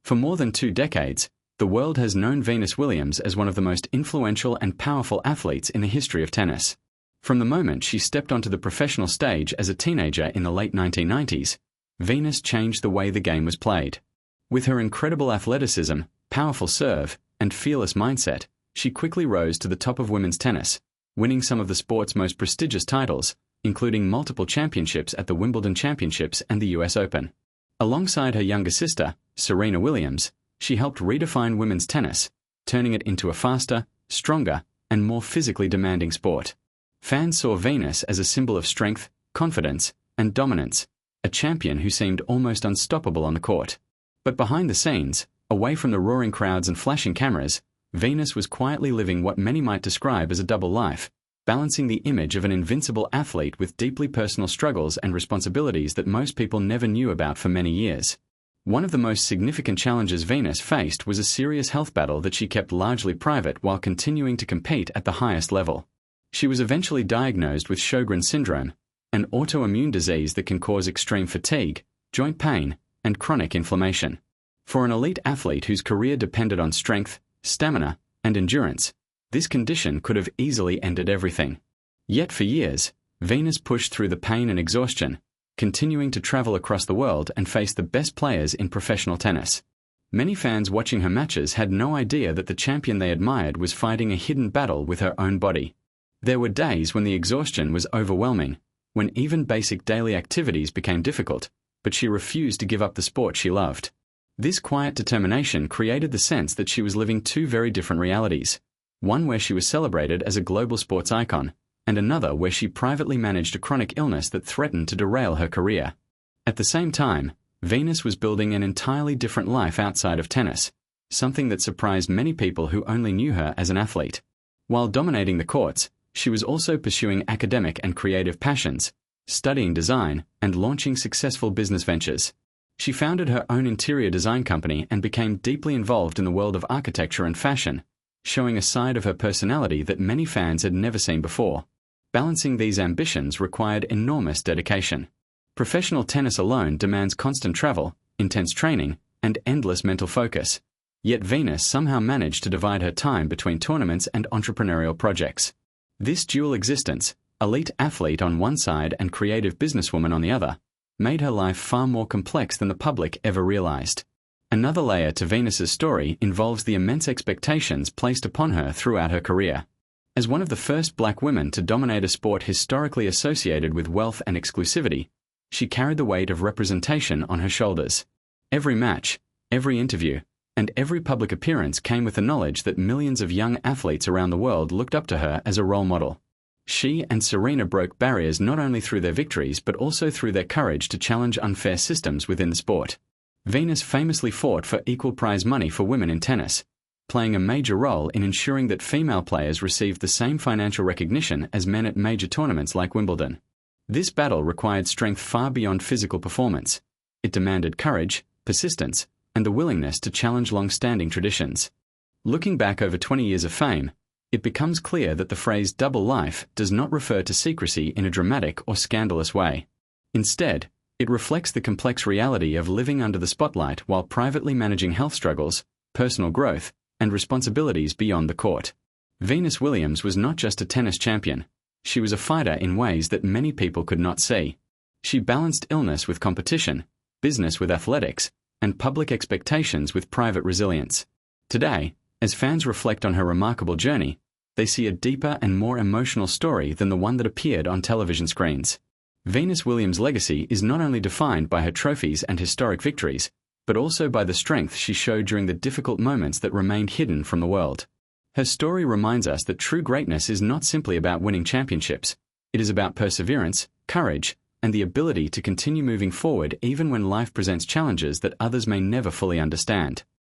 For more than 2 decades, the world has known Venus Williams as one of the most influential and powerful athletes in the history of tennis. From the moment she stepped onto the professional stage as a teenager in the late 1990s, Venus changed the way the game was played. With her incredible athleticism, powerful serve, and fearless mindset, she quickly rose to the top of women's tennis, winning some of the sport's most prestigious titles, including multiple championships at the Wimbledon Championships and the US Open. Alongside her younger sister, Serena Williams, she helped redefine women's tennis, turning it into a faster, stronger, and more physically demanding sport. Fans saw Venus as a symbol of strength, confidence, and dominance, a champion who seemed almost unstoppable on the court. But behind the scenes, away from the roaring crowds and flashing cameras, Venus was quietly living what many might describe as a double life, balancing the image of an invincible athlete with deeply personal struggles and responsibilities that most people never knew about for many years. One of the most significant challenges Venus faced was a serious health battle that she kept largely private while continuing to compete at the highest level. She was eventually diagnosed with Sjogren's syndrome, an autoimmune disease that can cause extreme fatigue, joint pain, and chronic inflammation. For an elite athlete whose career depended on strength, stamina, and endurance, this condition could have easily ended everything. Yet for years, Venus pushed through the pain and exhaustion, continuing to travel across the world and face the best players in professional tennis. Many fans watching her matches had no idea that the champion they admired was fighting a hidden battle with her own body. There were days when the exhaustion was overwhelming, when even basic daily activities became difficult, but she refused to give up the sport she loved. This quiet determination created the sense that she was living two very different realities, one where she was celebrated as a global sports icon, and another where she privately managed a chronic illness that threatened to derail her career. At the same time, Venus was building an entirely different life outside of tennis, something that surprised many people who only knew her as an athlete. While dominating the courts, she was also pursuing academic and creative passions, studying design, and launching successful business ventures. She founded her own interior design company and became deeply involved in the world of architecture and fashion, showing a side of her personality that many fans had never seen before. Balancing these ambitions required enormous dedication. Professional tennis alone demands constant travel, intense training, and endless mental focus. Yet Venus somehow managed to divide her time between tournaments and entrepreneurial projects. This dual existence, elite athlete on one side and creative businesswoman on the other, made her life far more complex than the public ever realized. Another layer to Venus's story involves the immense expectations placed upon her throughout her career. As one of the first black women to dominate a sport historically associated with wealth and exclusivity, she carried the weight of representation on her shoulders. Every match, every interview, and every public appearance came with the knowledge that millions of young athletes around the world looked up to her as a role model. She and Serena broke barriers not only through their victories but also through their courage to challenge unfair systems within the sport. Venus famously fought for equal prize money for women in tennis, playing a major role in ensuring that female players received the same financial recognition as men at major tournaments like Wimbledon. This battle required strength far beyond physical performance. It demanded courage, persistence, and the willingness to challenge long-standing traditions. Looking back over 20 years of fame, it becomes clear that the phrase double life does not refer to secrecy in a dramatic or scandalous way. Instead, it reflects the complex reality of living under the spotlight while privately managing health struggles, personal growth, and responsibilities beyond the court. Venus Williams was not just a tennis champion. She was a fighter in ways that many people could not see. She balanced illness with competition, business with athletics, and public expectations with private resilience. Today, as fans reflect on her remarkable journey, they see a deeper and more emotional story than the one that appeared on television screens. Venus Williams' legacy is not only defined by her trophies and historic victories, but also by the strength she showed during the difficult moments that remained hidden from the world. Her story reminds us that true greatness is not simply about winning championships. It is about perseverance, courage, and the ability to continue moving forward even when life presents challenges that others may never fully understand.